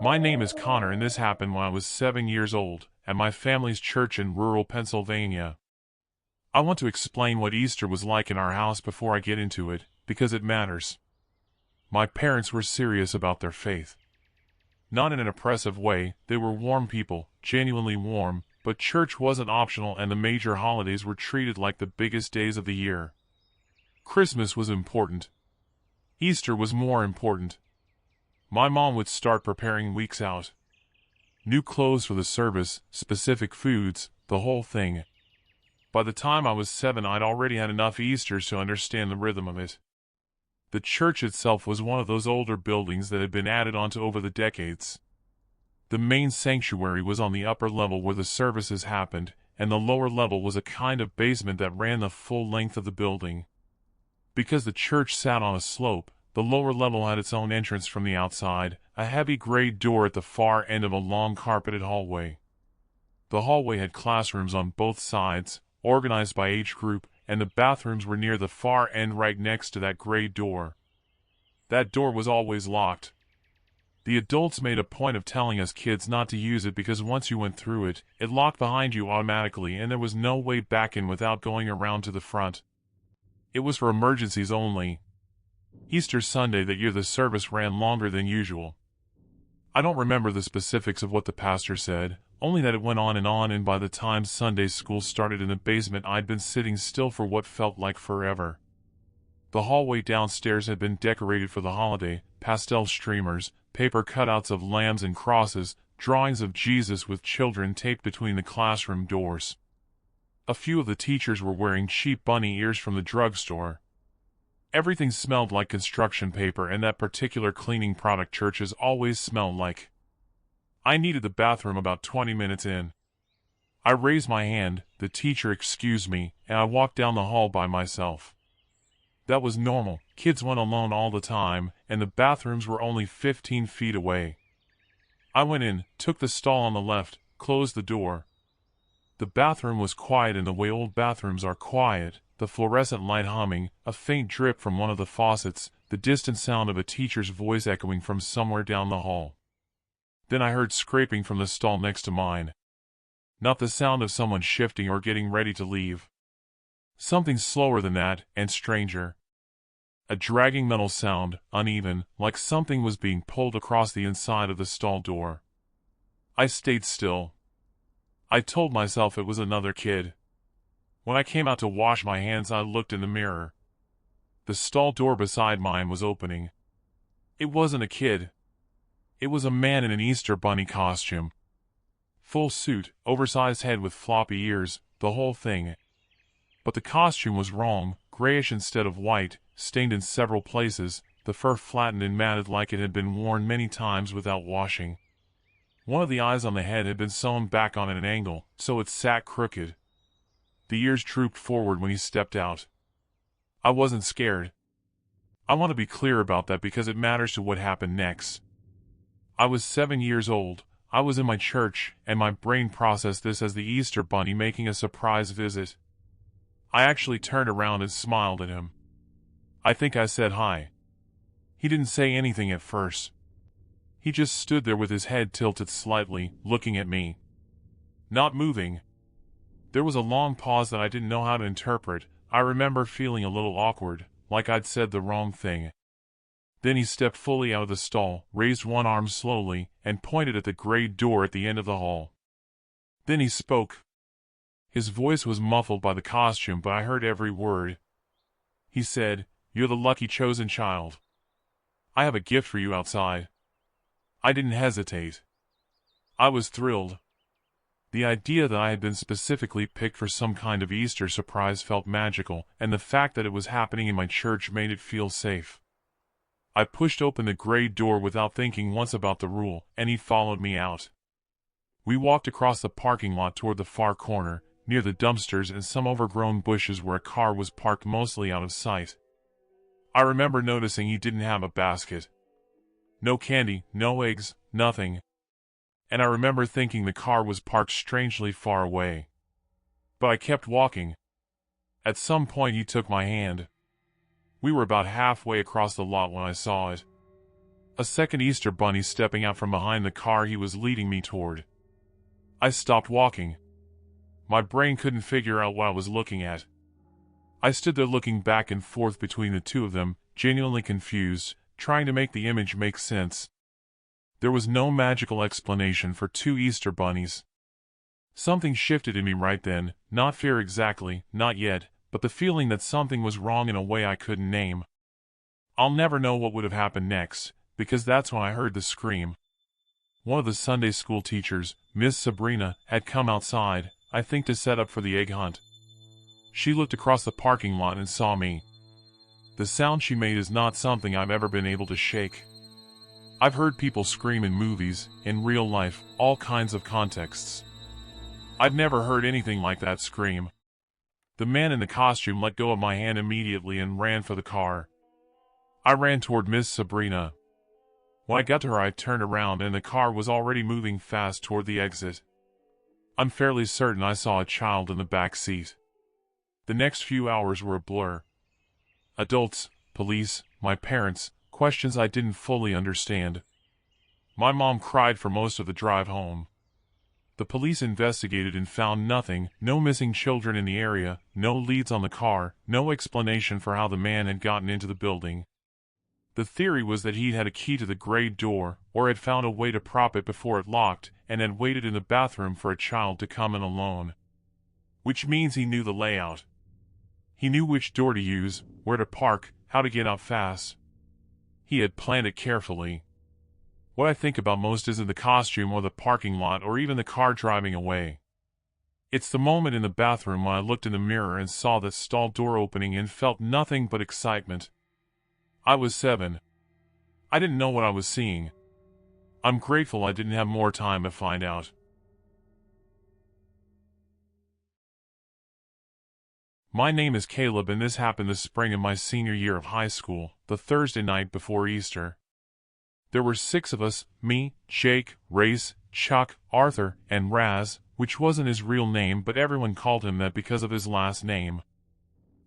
My name is Connor, and this happened when I was 7 years old, at my family's church in rural Pennsylvania. I want to explain what Easter was like in our house before I get into it, because it matters. My parents were serious about their faith. Not in an oppressive way, they were warm people, genuinely warm, but church wasn't optional and the major holidays were treated like the biggest days of the year. Christmas was important. Easter was more important. My mom would start preparing weeks out. New clothes for the service, specific foods, the whole thing. By the time I was 7, I'd already had enough Easters to understand the rhythm of it. The church itself was one of those older buildings that had been added onto over the decades. The main sanctuary was on the upper level where the services happened, and the lower level was a kind of basement that ran the full length of the building. Because the church sat on a slope, the lower level had its own entrance from the outside, a heavy gray door at the far end of a long carpeted hallway. The hallway had classrooms on both sides, organized by age group, and the bathrooms were near the far end right next to that gray door. That door was always locked. The adults made a point of telling us kids not to use it because once you went through it, it locked behind you automatically and there was no way back in without going around to the front. It was for emergencies only. Easter Sunday that year the service ran longer than usual. I don't remember the specifics of what the pastor said, only that it went on, and by the time Sunday school started in the basement I'd been sitting still for what felt like forever. The hallway downstairs had been decorated for the holiday, pastel streamers, paper cutouts of lambs and crosses, drawings of Jesus with children taped between the classroom doors. A few of the teachers were wearing cheap bunny ears from the drugstore. Everything smelled like construction paper and that particular cleaning product churches always smell like. I needed the bathroom about 20 minutes in. I raised my hand, the teacher excused me, and I walked down the hall by myself. That was normal, kids went alone all the time, and the bathrooms were only 15 feet away. I went in, took the stall on the left, closed the door. The bathroom was quiet in the way old bathrooms are quiet, the fluorescent light humming, a faint drip from one of the faucets, the distant sound of a teacher's voice echoing from somewhere down the hall. Then I heard scraping from the stall next to mine. Not the sound of someone shifting or getting ready to leave. Something slower than that, and stranger. A dragging metal sound, uneven, like something was being pulled across the inside of the stall door. I stayed still. I told myself it was another kid. When I came out to wash my hands, I looked in the mirror. The stall door beside mine was opening. It wasn't a kid. It was a man in an Easter bunny costume. Full suit, oversized head with floppy ears, the whole thing. But the costume was wrong, grayish instead of white, stained in several places, the fur flattened and matted like it had been worn many times without washing. One of the eyes on the head had been sewn back on at an angle, so it sat crooked. The ears drooped forward when he stepped out. I wasn't scared. I want to be clear about that because it matters to what happened next. I was 7 years old, I was in my church, and my brain processed this as the Easter bunny making a surprise visit. I actually turned around and smiled at him. I think I said hi. He didn't say anything at first. He just stood there with his head tilted slightly, looking at me. Not moving. There was a long pause that I didn't know how to interpret. I remember feeling a little awkward, like I'd said the wrong thing. Then he stepped fully out of the stall, raised one arm slowly, and pointed at the gray door at the end of the hall. Then he spoke. His voice was muffled by the costume, but I heard every word. He said, "You're the lucky chosen child. I have a gift for you outside." I didn't hesitate. I was thrilled. The idea that I had been specifically picked for some kind of Easter surprise felt magical, and the fact that it was happening in my church made it feel safe. I pushed open the gray door without thinking once about the rule, and he followed me out. We walked across the parking lot toward the far corner, near the dumpsters and some overgrown bushes where a car was parked mostly out of sight. I remember noticing he didn't have a basket. No candy, no eggs, nothing. And I remember thinking the car was parked strangely far away. But I kept walking. At some point he took my hand. We were about halfway across the lot when I saw it. A second Easter bunny stepping out from behind the car he was leading me toward. I stopped walking. My brain couldn't figure out what I was looking at. I stood there looking back and forth between the two of them, genuinely confused, trying to make the image make sense. There was no magical explanation for two Easter bunnies. Something shifted in me right then, not fear exactly, not yet, but the feeling that something was wrong in a way I couldn't name. I'll never know what would have happened next, because that's when I heard the scream. One of the Sunday school teachers, Miss Sabrina, had come outside, I think to set up for the egg hunt. She looked across the parking lot and saw me. The sound she made is not something I've ever been able to shake. I've heard people scream in movies, in real life, all kinds of contexts. I've never heard anything like that scream. The man in the costume let go of my hand immediately and ran for the car. I ran toward Miss Sabrina. When I got to her, I turned around and the car was already moving fast toward the exit. I'm fairly certain I saw a child in the back seat. The next few hours were a blur. Adults, police, my parents, questions I didn't fully understand. My mom cried for most of the drive home. The police investigated and found nothing, no missing children in the area, no leads on the car, no explanation for how the man had gotten into the building. The theory was that he'd had a key to the gray door, or had found a way to prop it before it locked, and had waited in the bathroom for a child to come in alone. Which means he knew the layout. He knew which door to use, where to park, how to get out fast. He had planned it carefully. What I think about most isn't the costume or the parking lot or even the car driving away. It's the moment in the bathroom when I looked in the mirror and saw the stall door opening and felt nothing but excitement. I was 7. I didn't know what I was seeing. I'm grateful I didn't have more time to find out. My name is Caleb, and this happened the spring of my senior year of high school, the Thursday night before Easter. There were 6 of us, me, Jake, Race, Chuck, Arthur, and Raz, which wasn't his real name but everyone called him that because of his last name.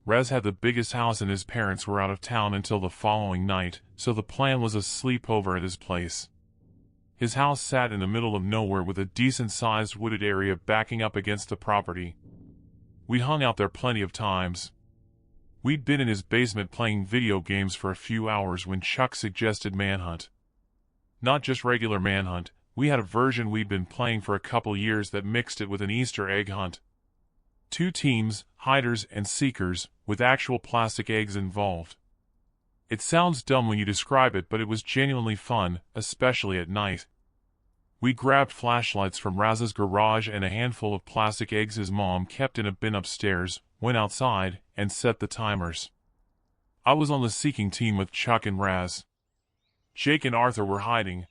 Raz had the biggest house and his parents were out of town until the following night, so the plan was a sleepover at his place. His house sat in the middle of nowhere with a decent-sized wooded area backing up against the property. We hung out there plenty of times. We'd been in his basement playing video games for a few hours when Chuck suggested Manhunt. Not just regular Manhunt, we had a version we'd been playing for a couple years that mixed it with an Easter egg hunt. 2 teams, hiders and seekers, with actual plastic eggs involved. It sounds dumb when you describe it, but it was genuinely fun, especially at night. We grabbed flashlights from Raz's garage and a handful of plastic eggs his mom kept in a bin upstairs, went outside, and set the timers. I was on the seeking team with Chuck and Raz. Jake and Arthur were hiding.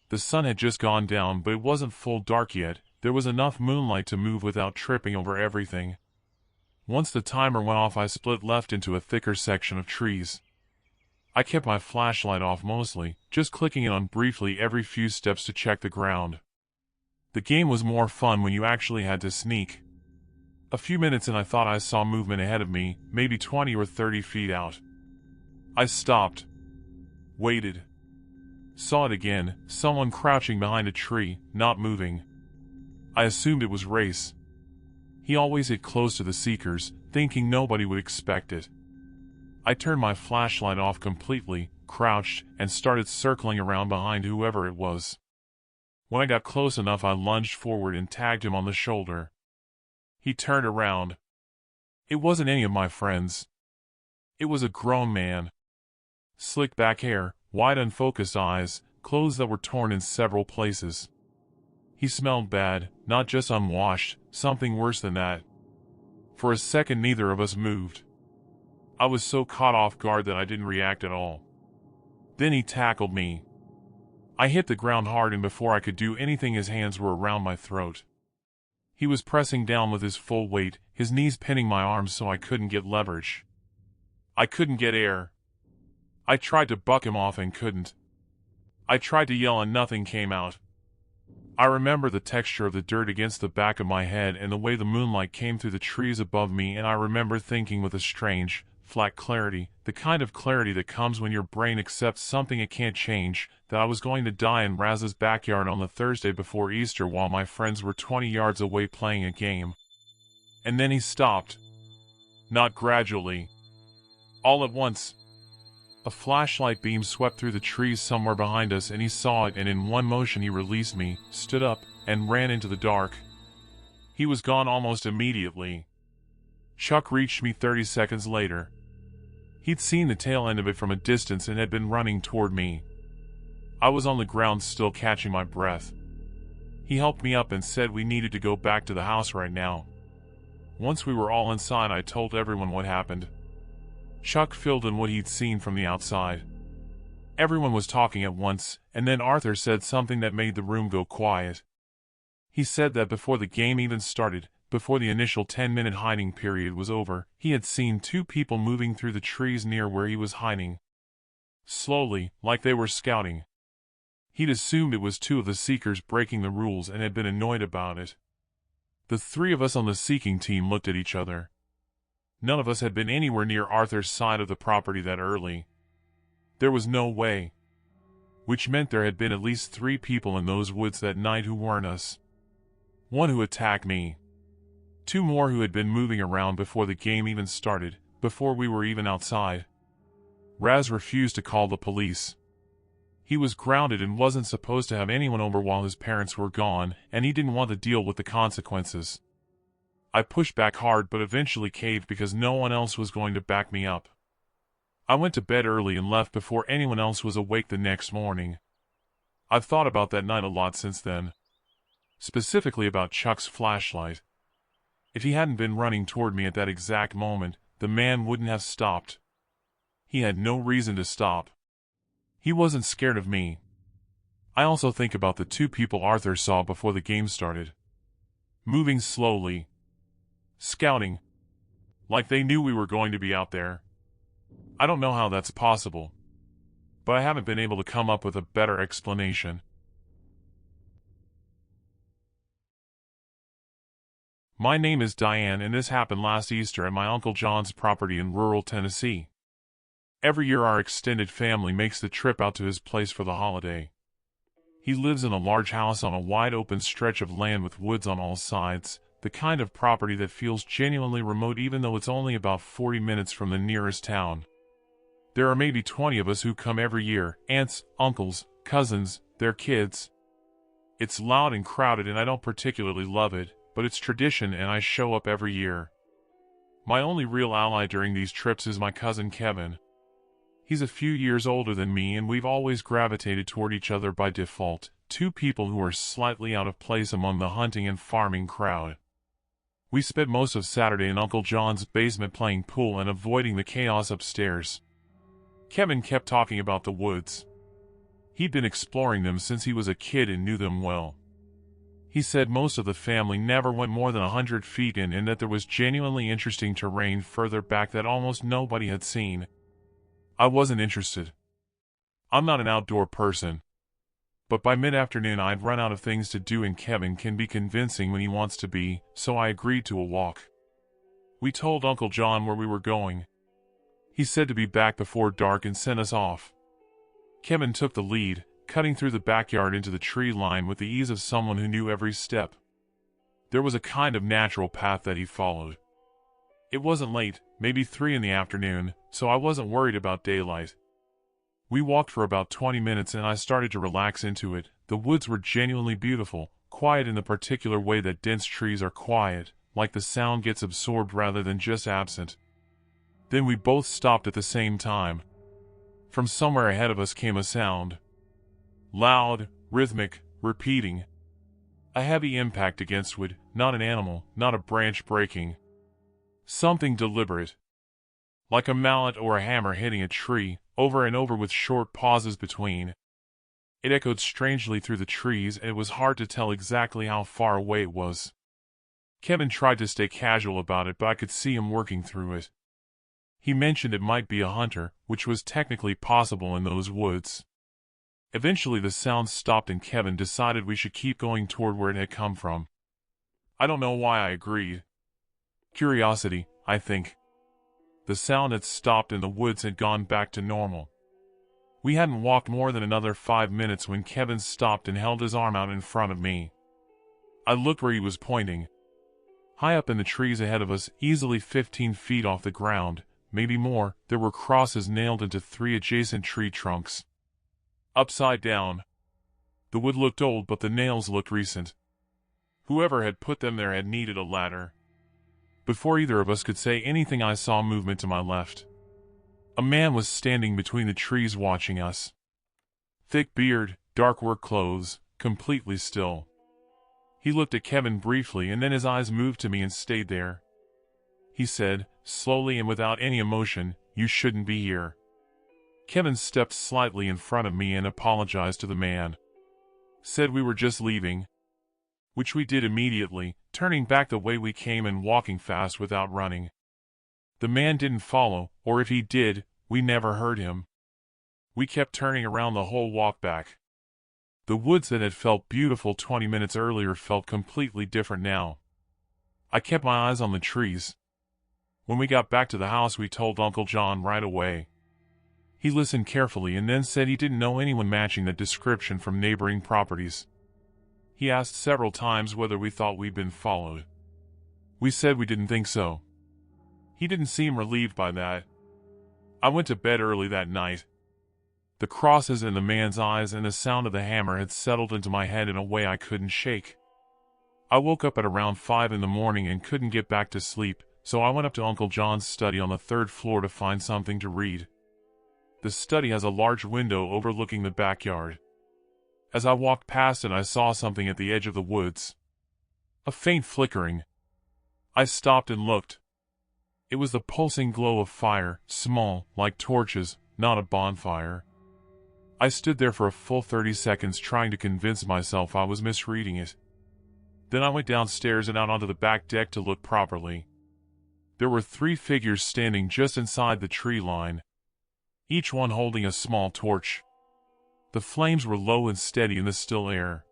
The sun had just gone down, but it wasn't full dark yet. There was enough moonlight to move without tripping over everything. Once the timer went off, I split left into a thicker section of trees. I kept my flashlight off mostly, just clicking it on briefly every few steps to check the ground. The game was more fun when you actually had to sneak. A few minutes and I thought I saw movement ahead of me, maybe 20 or 30 feet out. I stopped. Waited. Saw it again, someone crouching behind a tree, not moving. I assumed it was Race. He always hid close to the seekers, thinking nobody would expect it. I turned my flashlight off completely, crouched, and started circling around behind whoever it was. When I got close enough, I lunged forward and tagged him on the shoulder. He turned around. It wasn't any of my friends. It was a grown man. Slick back hair, wide unfocused eyes, clothes that were torn in several places. He smelled bad, not just unwashed, something worse than that. For a second neither of us moved. I was so caught off guard that I didn't react at all. Then he tackled me. I hit the ground hard, and before I could do anything his hands were around my throat. He was pressing down with his full weight, his knees pinning my arms so I couldn't get leverage. I couldn't get air. I tried to buck him off and couldn't. I tried to yell and nothing came out. I remember the texture of the dirt against the back of my head and the way the moonlight came through the trees above me, and I remember thinking with a strange, flat clarity, the kind of clarity that comes when your brain accepts something it can't change, that I was going to die in Raz's backyard on the Thursday before Easter while my friends were 20 yards away playing a game. And then he stopped. Not gradually. All at once. A flashlight beam swept through the trees somewhere behind us, and he saw it, and in one motion he released me, stood up, and ran into the dark. He was gone almost immediately. Chuck reached me 30 seconds later. He'd seen the tail end of it from a distance and had been running toward me. I was on the ground still catching my breath. He helped me up and said we needed to go back to the house right now. Once we were all inside, I told everyone what happened. Chuck filled in what he'd seen from the outside. Everyone was talking at once, and then Arthur said something that made the room go quiet. He said that before the game even started, before the initial 10-minute hiding period was over, he had seen two people moving through the trees near where he was hiding. Slowly, like they were scouting. He'd assumed it was two of the Seekers breaking the rules and had been annoyed about it. The three of us on the Seeking team looked at each other. None of us had been anywhere near Arthur's side of the property that early. There was no way. Which meant there had been at least 3 people in those woods that night who weren't us. 1 who attacked me. 2 more who had been moving around before the game even started, before we were even outside. Raz refused to call the police. He was grounded and wasn't supposed to have anyone over while his parents were gone, and he didn't want to deal with the consequences. I pushed back hard but eventually caved because no one else was going to back me up. I went to bed early and left before anyone else was awake the next morning. I've thought about that night a lot since then. Specifically about Chuck's flashlight. If he hadn't been running toward me at that exact moment, the man wouldn't have stopped. He had no reason to stop. He wasn't scared of me. I also think about the 2 people Arthur saw before the game started. Moving slowly. Scouting. Like they knew we were going to be out there. I don't know how that's possible. But I haven't been able to come up with a better explanation. My name is Diane, and this happened last Easter at my Uncle John's property in rural Tennessee. Every year our extended family makes the trip out to his place for the holiday. He lives in a large house on a wide open stretch of land with woods on all sides, the kind of property that feels genuinely remote even though it's only about 40 minutes from the nearest town. There are maybe 20 of us who come every year, aunts, uncles, cousins, their kids. It's loud and crowded and I don't particularly love it, but it's tradition and I show up every year. My only real ally during these trips is my cousin Kevin. He's a few years older than me and we've always gravitated toward each other by default, 2 people who are slightly out of place among the hunting and farming crowd. We spent most of Saturday in Uncle John's basement playing pool and avoiding the chaos upstairs. Kevin kept talking about the woods. He'd been exploring them since he was a kid and knew them well. He said most of the family never went more than 100 feet in and that there was genuinely interesting terrain further back that almost nobody had seen. I wasn't interested. I'm not an outdoor person. But by mid-afternoon I'd run out of things to do and Kevin can be convincing when he wants to be, so I agreed to a walk. We told Uncle John where we were going. He said to be back before dark and sent us off. Kevin took the lead, cutting through the backyard into the tree line with the ease of someone who knew every step. There was a kind of natural path that he followed. It wasn't late, maybe 3 in the afternoon, so I wasn't worried about daylight. We walked for about 20 minutes and I started to relax into it. The woods were genuinely beautiful, quiet in the particular way that dense trees are quiet, like the sound gets absorbed rather than just absent. Then we both stopped at the same time. From somewhere ahead of us came a sound. Loud, rhythmic, repeating. A heavy impact against wood, not an animal, not a branch breaking. Something deliberate. Like a mallet or a hammer hitting a tree, over and over with short pauses between. It echoed strangely through the trees and it was hard to tell exactly how far away it was. Kevin tried to stay casual about it but I could see him working through it. He mentioned it might be a hunter, which was technically possible in those woods. Eventually the sound stopped and Kevin decided we should keep going toward where it had come from. I don't know why I agreed. Curiosity, I think. The sound had stopped and the woods had gone back to normal. We hadn't walked more than another 5 minutes when Kevin stopped and held his arm out in front of me. I looked where he was pointing. High up in the trees ahead of us, easily 15 feet off the ground, maybe more, there were crosses nailed into 3 adjacent tree trunks. Upside down. The wood looked old, but the nails looked recent. Whoever had put them there had needed a ladder. Before either of us could say anything, I saw movement to my left. A man was standing between the trees watching us. Thick beard, dark work clothes, completely still. He looked at Kevin briefly and then his eyes moved to me and stayed there. He said, slowly and without any emotion, "You shouldn't be here." Kevin stepped slightly in front of me and apologized to the man. Said we were just leaving. Which we did immediately, turning back the way we came and walking fast without running. The man didn't follow, or if he did, we never heard him. We kept turning around the whole walk back. The woods that had felt beautiful 20 minutes earlier felt completely different now. I kept my eyes on the trees. When we got back to the house, we told Uncle John right away. He listened carefully and then said he didn't know anyone matching the description from neighboring properties. He asked several times whether we thought we'd been followed. We said we didn't think so. He didn't seem relieved by that. I went to bed early that night. The crosses in the man's eyes and the sound of the hammer had settled into my head in a way I couldn't shake. I woke up at around 5 in the morning and couldn't get back to sleep, so I went up to Uncle John's study on the 3rd floor to find something to read. The study has a large window overlooking the backyard. As I walked past it, I saw something at the edge of the woods. A faint flickering. I stopped and looked. It was the pulsing glow of fire, small, like torches, not a bonfire. I stood there for a full 30 seconds trying to convince myself I was misreading it. Then I went downstairs and out onto the back deck to look properly. There were 3 figures standing just inside the tree line, each one holding a small torch. The flames were low and steady in the still air.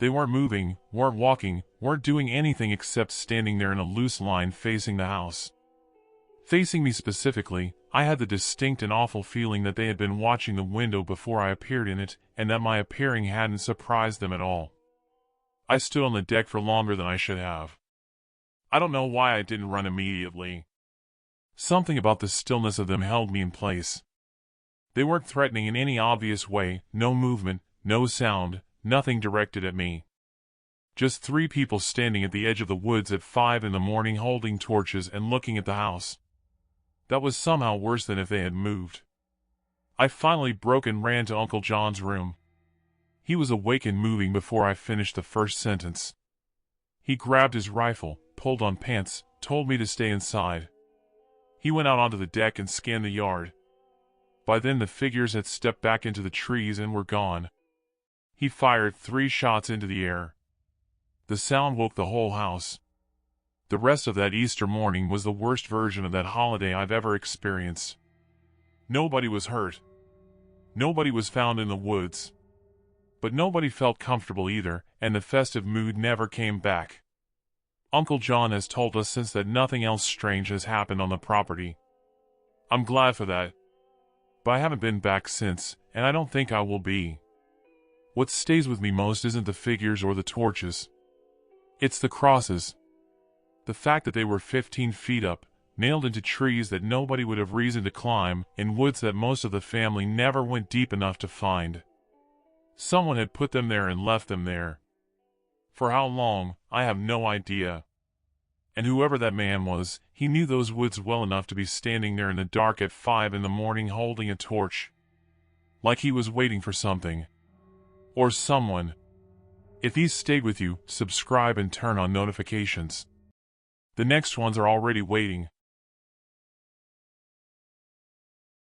They weren't moving, weren't walking, weren't doing anything except standing there in a loose line facing the house. Facing me specifically, I had the distinct and awful feeling that they had been watching the window before I appeared in it, and that my appearing hadn't surprised them at all. I stood on the deck for longer than I should have. I don't know why I didn't run immediately. Something about the stillness of them held me in place. They weren't threatening in any obvious way, no movement, no sound, nothing directed at me. Just 3 people standing at the edge of the woods at 5 in the morning holding torches and looking at the house. That was somehow worse than if they had moved. I finally broke and ran to Uncle John's room. He was awake and moving before I finished the first sentence. He grabbed his rifle, pulled on pants, told me to stay inside. He went out onto the deck and scanned the yard. By then the figures had stepped back into the trees and were gone. He fired 3 shots into the air. The sound woke the whole house. The rest of that Easter morning was the worst version of that holiday I've ever experienced. Nobody was hurt. Nobody was found in the woods. But nobody felt comfortable either, and the festive mood never came back. Uncle John has told us since that nothing else strange has happened on the property. I'm glad for that. But I haven't been back since, and I don't think I will be. What stays with me most isn't the figures or the torches. It's the crosses. The fact that they were 15 feet up, nailed into trees that nobody would have reason to climb, in woods that most of the family never went deep enough to find. Someone had put them there and left them there. For how long, I have no idea. And whoever that man was, he knew those woods well enough to be standing there in the dark at 5 in the morning holding a torch. Like he was waiting for something. Or someone. If these stayed with you, subscribe and turn on notifications. The next ones are already waiting.